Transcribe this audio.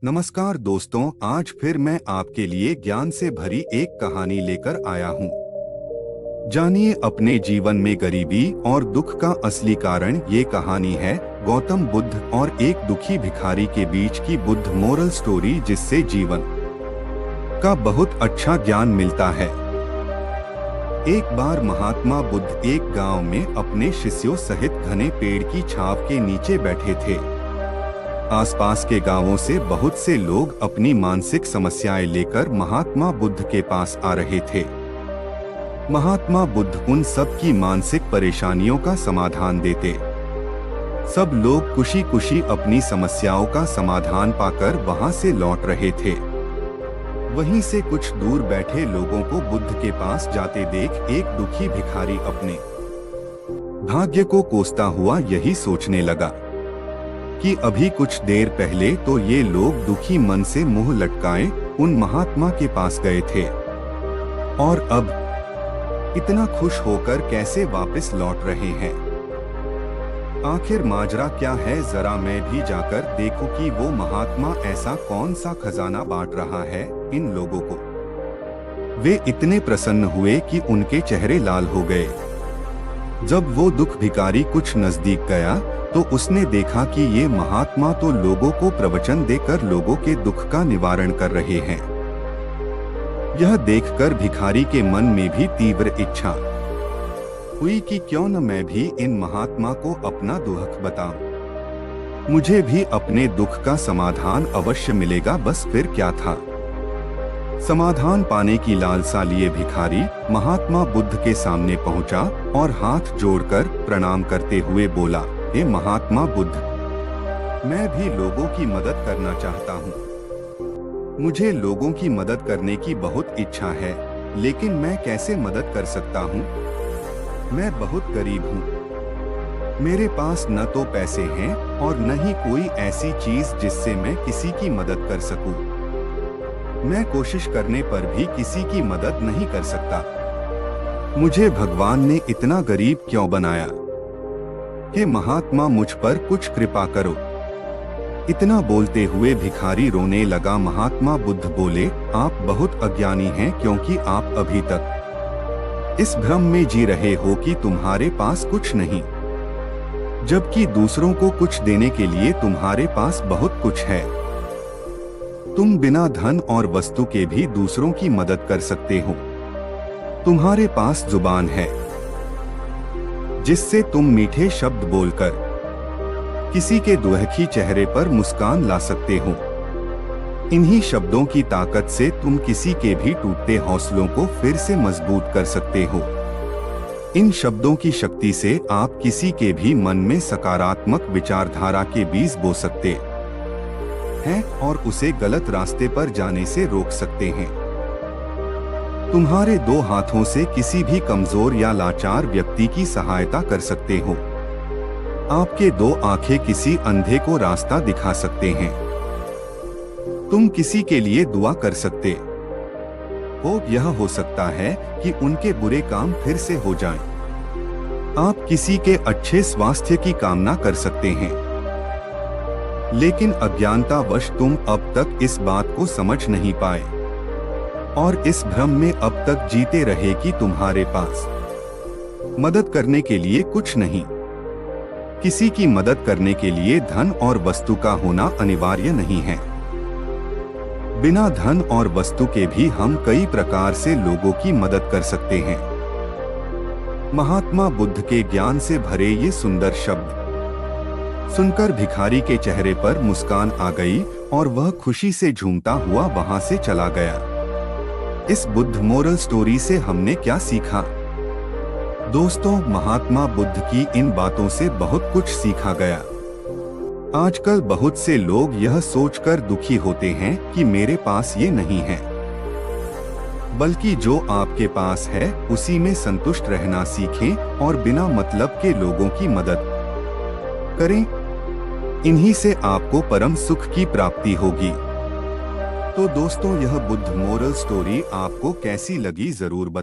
नमस्कार दोस्तों, आज फिर मैं आपके लिए ज्ञान से भरी एक कहानी लेकर आया हूँ। जानिए अपने जीवन में गरीबी और दुख का असली कारण। ये कहानी है गौतम बुद्ध और एक दुखी भिखारी के बीच की बुद्ध मोरल स्टोरी, जिससे जीवन का बहुत अच्छा ज्ञान मिलता है। एक बार महात्मा बुद्ध एक गांव में अपने शिष्यों सहित घने पेड़ की छाव के नीचे बैठे थे। आसपास के गांवों से बहुत से लोग अपनी मानसिक समस्याएं लेकर महात्मा बुद्ध के पास आ रहे थे। महात्मा बुद्ध उन सब की मानसिक परेशानियों का समाधान देते। सब लोग खुशी खुशी अपनी समस्याओं का समाधान पाकर वहां से लौट रहे थे। वहीं से कुछ दूर बैठे लोगों को बुद्ध के पास जाते देख एक दुखी भिखारी अपने भाग्य को कोसता हुआ यही सोचने लगा कि अभी कुछ देर पहले तो ये लोग दुखी मन से मुंह लटकाए उन महात्मा के पास गए थे, और अब इतना खुश होकर कैसे वापस लौट रहे हैं। आखिर माजरा क्या है, जरा मैं भी जाकर देखूं कि वो महात्मा ऐसा कौन सा खजाना बांट रहा है इन लोगों को। वे इतने प्रसन्न हुए कि उनके चेहरे लाल हो गए। जब वो दुख भिखारी कुछ नजदीक गया तो उसने देखा कि ये महात्मा तो लोगों को प्रवचन देकर लोगों के दुख का निवारण कर रहे हैं। यह देखकर भिखारी के मन में भी तीव्र इच्छा हुई कि क्यों न मैं भी इन महात्मा को अपना दुख बताऊं। मुझे भी अपने दुख का समाधान अवश्य मिलेगा। बस फिर क्या था, समाधान पाने की लालसा लिए भिखारी महात्मा बुद्ध के सामने पहुंचा और हाथ जोड़कर प्रणाम करते हुए बोला, हे महात्मा बुद्ध, मैं भी लोगों की मदद करना चाहता हूँ। मुझे लोगों की मदद करने की बहुत इच्छा है, लेकिन मैं कैसे मदद कर सकता हूँ? मैं बहुत गरीब हूँ। मेरे पास न तो पैसे हैं और न ही कोई ऐसी चीज जिससे मैं किसी की मदद कर सकूं। मैं कोशिश करने पर भी किसी की मदद नहीं कर सकता। मुझे भगवान ने इतना गरीब क्यों बनाया? हे महात्मा, मुझ पर कुछ कृपा करो। इतना बोलते हुए भिखारी रोने लगा। महात्मा बुद्ध बोले, आप बहुत अज्ञानी हैं, क्योंकि आप अभी तक इस भ्रम में जी रहे हो कि तुम्हारे पास कुछ नहीं, जबकि दूसरों को कुछ देने के लिए तुम्हारे पास बहुत कुछ है। तुम बिना धन और वस्तु के भी दूसरों की मदद कर सकते हो। तुम्हारे पास जुबान है जिससे तुम मीठे शब्द बोलकर किसी के दुखी चेहरे पर मुस्कान ला सकते हो। इन्हीं शब्दों की ताकत से तुम किसी के भी टूटते हौसलों को फिर से मजबूत कर सकते हो। इन शब्दों की शक्ति से आप किसी के भी मन में सकारात्मक विचारधारा के बीज बो सकते हैं और उसे गलत रास्ते पर जाने से रोक सकते हैं। तुम्हारे दो हाथों से किसी भी कमजोर या लाचार व्यक्ति की सहायता कर सकते हो। आपके दो आंखें किसी अंधे को रास्ता दिखा सकते हैं। तुम किसी के लिए दुआ कर सकते हो। यह हो सकता है कि उनके बुरे काम फिर से हो जाएं। आप किसी के अच्छे स्वास्थ्य की कामना कर सकते हैं, लेकिन अज्ञानतावश तुम अब तक इस बात को समझ नहीं पाए और इस भ्रम में अब तक जीते रहे कि तुम्हारे पास मदद करने के लिए कुछ नहीं। किसी की मदद करने के लिए धन और वस्तु का होना अनिवार्य नहीं है। बिना धन और वस्तु के भी हम कई प्रकार से लोगों की मदद कर सकते हैं। महात्मा बुद्ध के ज्ञान से भरे ये सुंदर शब्द सुनकर भिखारी के चेहरे पर मुस्कान आ गई और वह खुशी से झूमता हुआ वहां से चला गया। इस बुद्ध मोरल स्टोरी से हमने क्या सीखा? दोस्तों, महात्मा बुद्ध की इन बातों से बहुत कुछ सीखा गया। आजकल बहुत से लोग यह सोचकर दुखी होते हैं कि मेरे पास ये नहीं है, बल्कि जो आपके पास है उसी में संतुष्ट रहना सीखें और बिना मतलब के लोगों की मदद करें। इन्हीं से आपको परम सुख की प्राप्ति होगी। तो दोस्तों, यह बुद्ध मोरल स्टोरी आपको कैसी लगी जरूर बताएं।